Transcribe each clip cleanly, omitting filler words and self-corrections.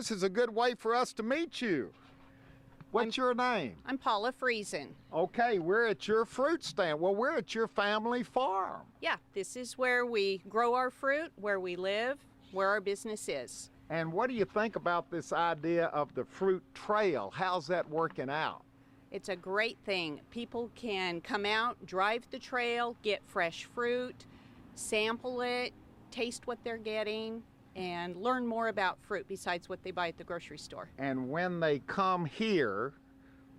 This is a good way for us to meet you. What's your name? I'm Paula Friesen. Okay, we're at your fruit stand. Well, we're at your family farm. Yeah, this is where we grow our fruit, where we live, where our business is. And what do you think about this idea of the fruit trail? How's that working out? It's a great thing. People can come out, drive the trail, get fresh fruit, sample it, taste what they're getting, and learn more about fruit besides what they buy at the grocery store. And when they come here,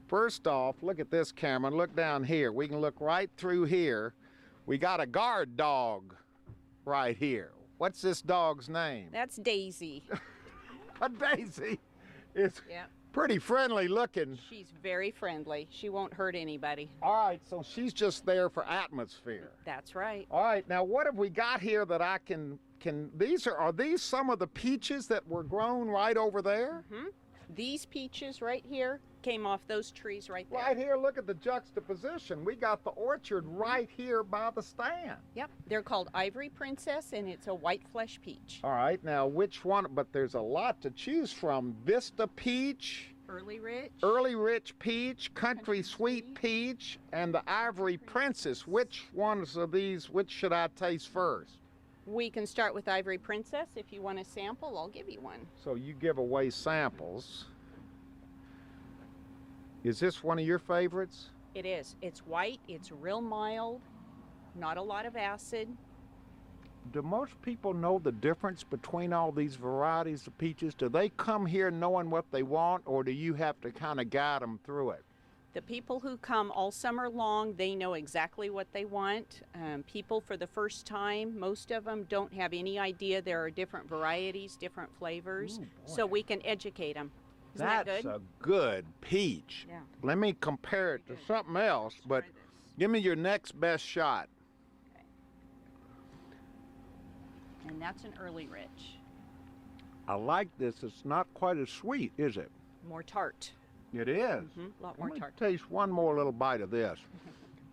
first off, look at this, Cameron. Look down here. We can look right through here. We got a guard dog right here. What's this dog's name? That's Daisy. A Daisy. It's Yep. pretty friendly looking. She's very friendly. She won't hurt anybody. All right, so she's just there for atmosphere. That's right. All right, now what have we got here that I can are these some of the peaches that were grown right over there? Mm-hmm. These peaches right here came off those trees right there. Right here, look at the juxtaposition. We got the orchard right here by the stand. Yep, they're called Ivory Princess, and it's a white flesh peach. All right, now which one, but there's a lot to choose from. Vista Peach, Early Rich. Early Rich Peach, Country Sweet Peach, and the Ivory Princess. Which ones of these, which should I taste first? We can start with Ivory Princess. If you want a sample, I'll give you one. So you give away samples. Is this one of your favorites? It is. It's white, it's real mild, not a lot of acid. Do most people know the difference between all these varieties of peaches? Do they come here knowing what they want, or do you have to kind of guide them through it? The people who come all summer long, they know exactly what they want. People for the first time, most of them don't have any idea there are different varieties, different flavors. Ooh, so we can educate them. Isn't that good? That's a good peach. Yeah. Let me compare it to something else, but give me your next best shot. Okay. And that's an Early Rich. I like this. It's not quite as sweet, is it? More tart. It is. A lot more tart. Taste one more little bite of this.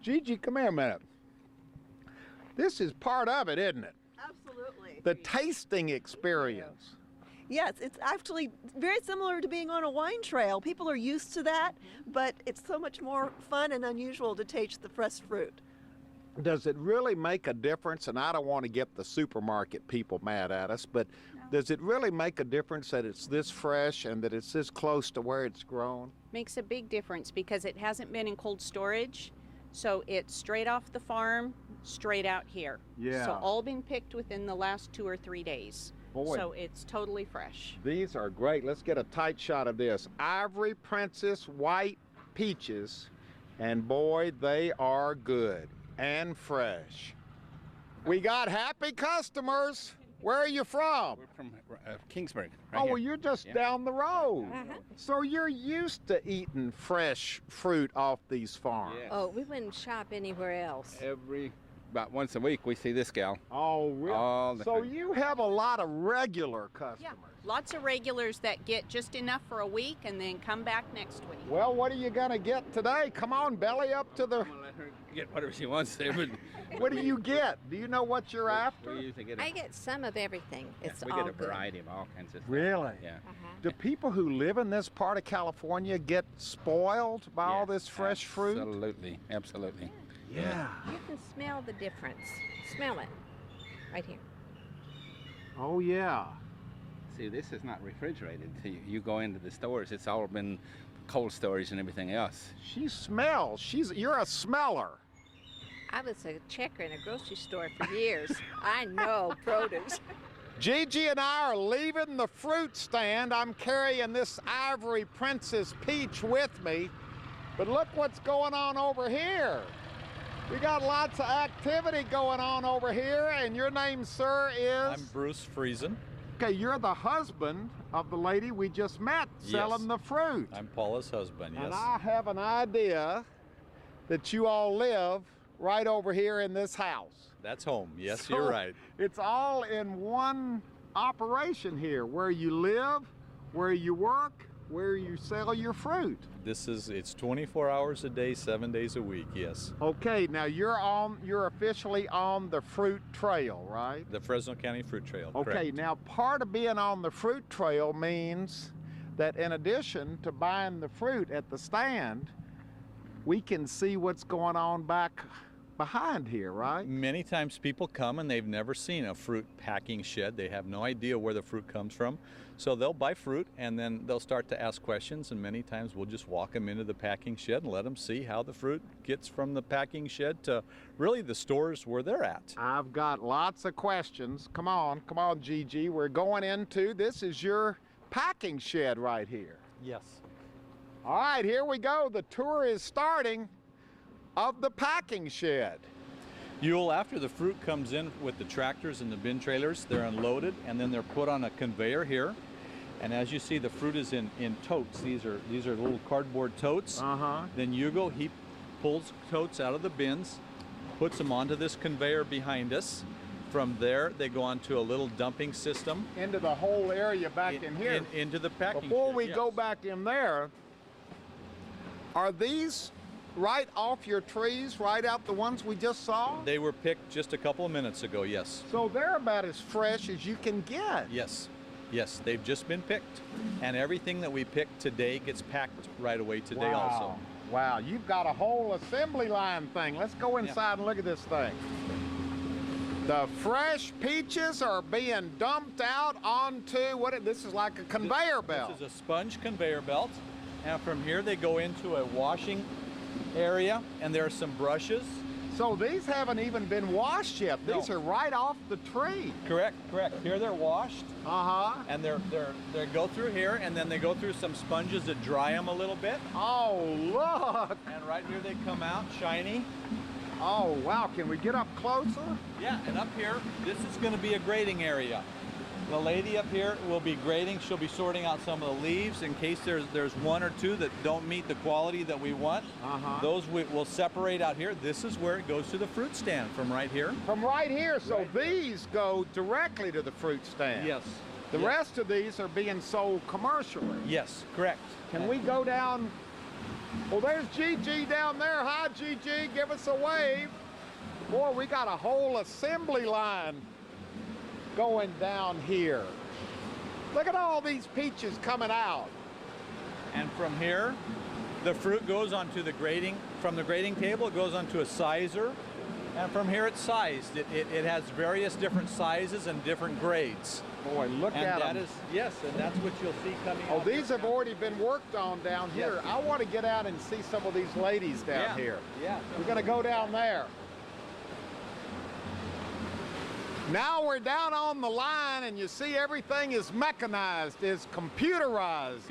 Gigi, come here a minute. This is part of it, isn't it? Absolutely. The tasting experience. Yes, it's actually very similar to being on a wine trail. People are used to that, but it's so much more fun and unusual to taste the fresh fruit. Does it really make a difference? And I don't want to get the supermarket people mad at us, but does it really make a difference that it's this fresh and that it's this close to where it's grown? Makes a big difference because it hasn't been in cold storage. So it's straight off the farm, straight out here. Yeah. So all been picked within the last 2 or 3 days. Boy. So it's totally fresh. These are great. Let's get a tight shot of this. Ivory Princess white peaches, and boy, they are good and fresh. We got happy customers. Where are you from? We're from Kingsburg. Oh, well, you're just down the road. Uh-huh. So you're used to eating fresh fruit off these farms. Yeah. Oh, we wouldn't shop anywhere else. About once a week we see this gal. Oh, really? All the So time. you have a lot of regular customers. Lots of regulars that get just enough for a week and then come back next week. Well, what are you going to get today? Come on, belly up to I'm the... gonna let her get whatever she wants there, but What do you get? Do you know what you're we after? usually get I get some of everything. It's we all get a good. variety of all kinds of stuff. Really? Yeah. Do people who live in this part of California get spoiled by all this fresh fruit? Absolutely, absolutely. Yeah. You can smell the difference. Smell it. Right here. Oh, yeah. See, this is not refrigerated. So you go into the stores, it's all been cold storage and everything else. She smells. You're a smeller. I was a checker in a grocery store for years. I know produce. Gigi and I are leaving the fruit stand. I'm carrying this Ivory Princess peach with me. But look what's going on over here. We got lots of activity going on over here, and your name, sir, is? I'm Bruce Friesen. Okay, you're the husband of the lady we just met selling the fruit. I'm Paula's husband, yes. And I have an idea that you all live right over here in this house. That's home. Yes, So you're right. It's all in one operation here, where you live, where you work, where you sell your fruit. It's 24 hours a day, 7 days a week, yes. Okay, now you're officially on the fruit trail, right? The Fresno County Fruit Trail, Okay, correct. now part of being on the fruit trail means that in addition to buying the fruit at the stand, we can see what's going on back behind here, right? Many times people come and they've never seen a fruit packing shed. They have no idea where the fruit comes from. So they'll buy fruit and then they'll start to ask questions, and many times we'll just walk them into the packing shed and let them see how the fruit gets from the packing shed to really the stores where they're at. I've got lots of questions. Come on, Gigi. We're going into, this is your packing shed right here. Yes. All right, here we go. The tour is starting of the packing shed. Huell, after the fruit comes in with the tractors and the bin trailers, they're unloaded and then they're put on a conveyor here. And as you see, the fruit is in totes. These are little cardboard totes. Then Hugo, he pulls totes out of the bins, puts them onto this conveyor behind us. From there, they go onto a little dumping system. Into the whole area back in here. Into the packing Before shed, we yes. go back in there, are these right off your trees, right out the ones we just saw? They were picked just a couple of minutes ago, yes. So they're about as fresh as you can get. Yes, yes, they've just been picked. And everything that we picked today gets packed right away today also. Wow, you've got a whole assembly line thing. Let's go inside and look at this thing. The fresh peaches are being dumped out onto, this is like a conveyor belt. This is a sponge conveyor belt. And from here they go into a washing area, and there are some brushes. So these haven't even been washed yet. No. These are right off the tree. Correct. Here they're washed. And they go through here, and then they go through some sponges that dry them a little bit. Oh, look. And right here they come out shiny. Oh, wow. Can we get up closer? Yeah, and up here, this is going to be a grading area. The lady up here will be grading. She'll be sorting out some of the leaves in case there's one or two that don't meet the quality that we want. Those we'll separate out here. This is where it goes to the fruit stand from right here. From right here. So these go directly to the fruit stand. Yes. The rest of these are being sold commercially. Yes, correct. Can we go down? Well, there's Gigi down there. Hi, Gigi. Give us a wave. Boy, we got a whole assembly line going down here. Look at all these peaches coming out. And from here, the fruit goes onto the grading. From the grading table, it goes onto a sizer. And from here, it's sized. It has various different sizes and different grades. Boy, look at them. And that's what you'll see coming out. Oh, these have already been worked on down here. Yes. I want to get out and see some of these ladies down here. Yeah. We're going to go down there. Now we're down on the line, and you see everything is mechanized, is computerized.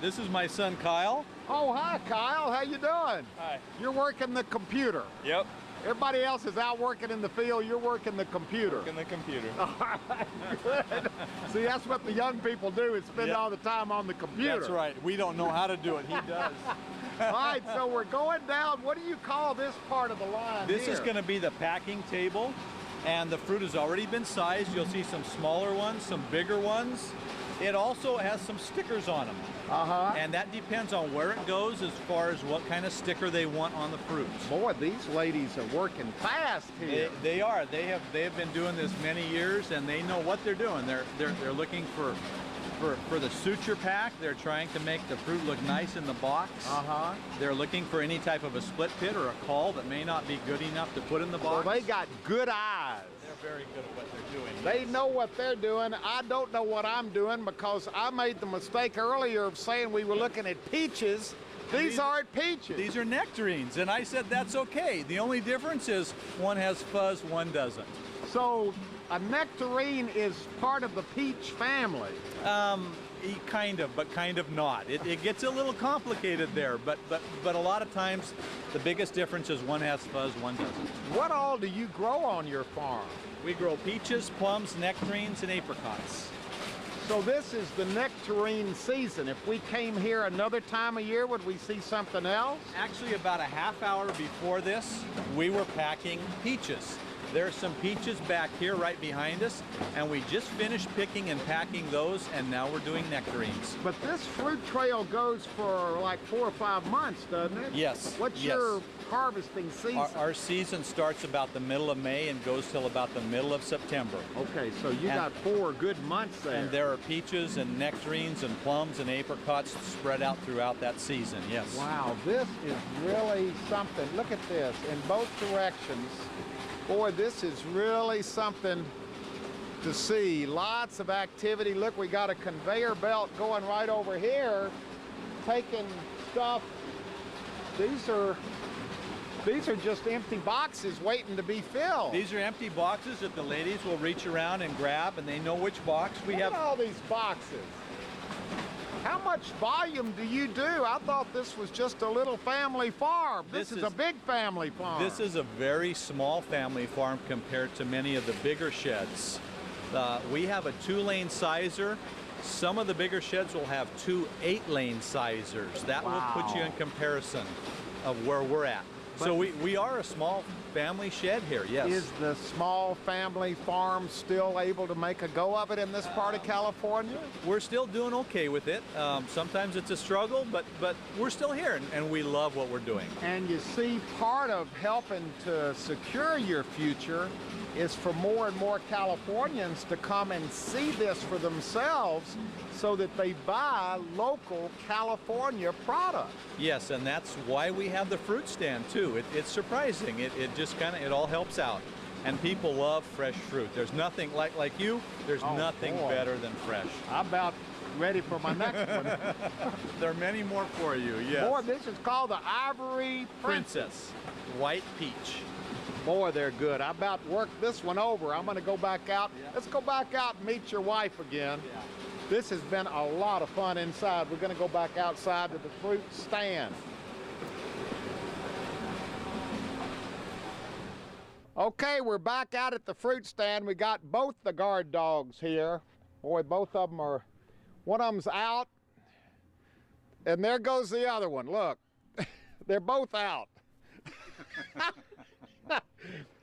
This is my son, Kyle. Oh, hi, Kyle. How you doing? Hi. You're working the computer. Yep. Everybody else is out working in the field. You're working the computer. In the computer. All right, good. See, that's what the young people do, is spend all the time on the computer. That's right. We don't know how to do it. He does. All right, so we're going down. What do you call this part of the line This here? is going to be the packing table, and the fruit has already been sized. You'll see some smaller ones, some bigger ones. It also has some stickers on them. And that depends on where it goes as far as what kind of sticker they want on the fruits. Boy, these ladies are working fast here. They are. They have been doing this many years, and they know what they're doing. They're looking for the suture pack. They're trying to make the fruit look nice in the box. They're looking for any type of a split pit or a caul that may not be good enough to put in the box. Well, they got good eyes. They're very good at what they're doing. They know what they're doing. I don't know what I'm doing, because I made the mistake earlier of saying we were looking at peaches. These aren't peaches. These are nectarines, and I said that's okay. The only difference is one has fuzz, one doesn't. So a nectarine is part of the peach family. Kind of, but kind of not. It gets a little complicated there, but a lot of times the biggest difference is one has fuzz, one doesn't. What all do you grow on your farm? We grow peaches, plums, nectarines, and apricots. So this is the nectarine season. If we came here another time of year, would we see something else? Actually, about a half hour before this, we were packing peaches. There are some peaches back here right behind us, and we just finished picking and packing those, and now we're doing nectarines. But this fruit trail goes for like 4 or 5 months, doesn't it? Yes. What's yes. your harvesting season? Our season starts about the middle of May and goes till about the middle of September. Okay, so you got 4 good months there. And there are peaches and nectarines and plums and apricots spread out throughout that season, yes. Wow, this is really something. Look at this in both directions. Boy, this is really something to see. Lots of activity. Look, we got a conveyor belt going right over here, taking stuff. These are just empty boxes waiting to be filled. These are empty boxes that the ladies will reach around and grab, and they know which box we have. Look at all these boxes. How much volume do you do? I thought this was just a little family farm. This is a big family farm. This is a very small family farm compared to many of the bigger sheds. We have a 2-lane sizer. Some of the bigger sheds will have 2 8-lane sizers. That will put you in comparison of where we're at. So we are a small family shed here, yes. Is the small family farm still able to make a go of it in this part of California? We're still doing okay with it. Sometimes it's a struggle, but we're still here, and we love what we're doing. And you see, part of helping to secure your future is for more and more Californians to come and see this for themselves so that they buy local California product. Yes, and that's why we have the fruit stand too. It's surprising. It just kind of, it all helps out. And people love fresh fruit. There's nothing like you, there's nothing better than fresh. I'm about ready for my next one. There are many more for you, yes. Boy, this is called the Ivory Princess. White peach. Boy, they're good. I about worked this one over. I'm going to go back out. Yeah. Let's go back out and meet your wife again. Yeah. This has been a lot of fun inside. We're going to go back outside to the fruit stand. Okay, we're back out at the fruit stand. We got both the guard dogs here. Boy, both of them are, one of them's out, and there goes the other one. Look, they're both out.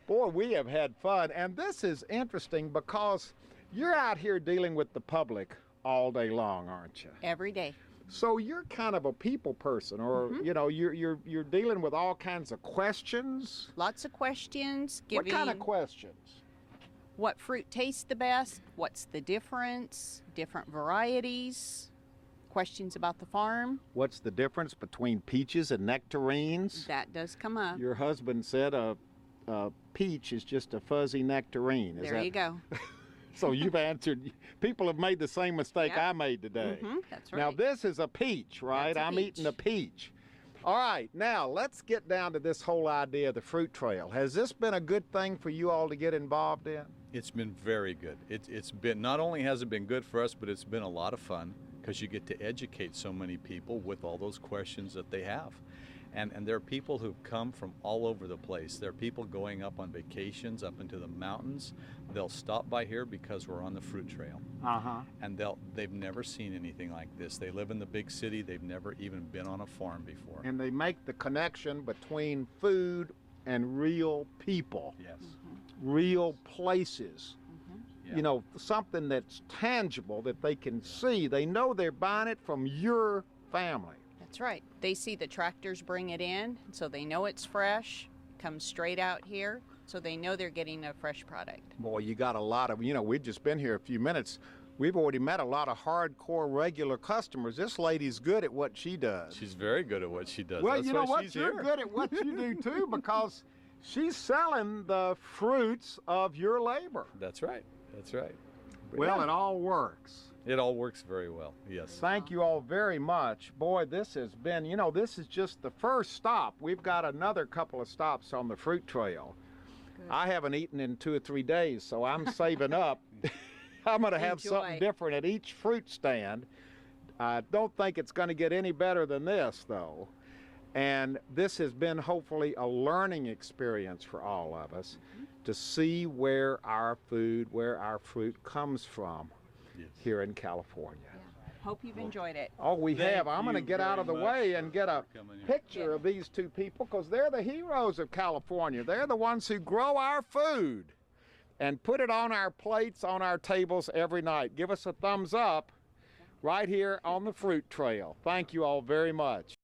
Boy, we have had fun, and this is interesting because you're out here dealing with the public all day long, aren't you? Every day. So you're kind of a people person, or you know, you're dealing with all kinds of questions. Lots of questions. What kind of questions? What fruit tastes the best? What's the difference? Different varieties. Questions about the farm. What's the difference between peaches and nectarines? That does come up. Your husband said a peach is just a fuzzy nectarine. There you go. So you've answered. People have made the same mistake I made today. That's right. Now this is a peach, right? I'm eating a peach. All right, now let's get down to this whole idea of the fruit trail. Has this been a good thing for you all to get involved in? It's been very good. It's been, not only has it been good for us, but it's been a lot of fun because you get to educate so many people with all those questions that they have. And there are people who've come from all over the place. There are people going up on vacations up into the mountains. They'll stop by here because we're on the fruit trail. And they've never seen anything like this. They live in the big city. They've never even been on a farm before. And they make the connection between food and real people. Yes. Real places. Yeah. You know, something that's tangible that they can see. They know they're buying it from your family. That's right. They see the tractors bring it in, so they know it's fresh, comes straight out here, so they know they're getting a fresh product. Boy, you got a lot of, you know, we've just been here a few minutes. We've already met a lot of hardcore regular customers. This lady's good at what she does. She's very good at what she does. Well, That's you know why what? she's You're here. good at what you do too, because she's selling the fruits of your labor. That's right. That's right. Well, it all works. It all works very well, yes. Thank you all very much. Boy, this has been, you know, this is just the first stop. We've got another couple of stops on the fruit trail. Good. I haven't eaten in 2 or 3 days, so I'm saving up. I'm going to have something different at each fruit stand. I don't think it's going to get any better than this, though. And this has been hopefully a learning experience for all of us to see where our food, where our fruit comes from. Yes. Here in California. Hope you've enjoyed it. Oh, we Thank have. I'm going to you get out very of the much way and for get a coming here. picture of these two people, because they're the heroes of California. They're the ones who grow our food and put it on our plates, on our tables every night. Give us a thumbs up right here on the fruit trail. Thank you all very much.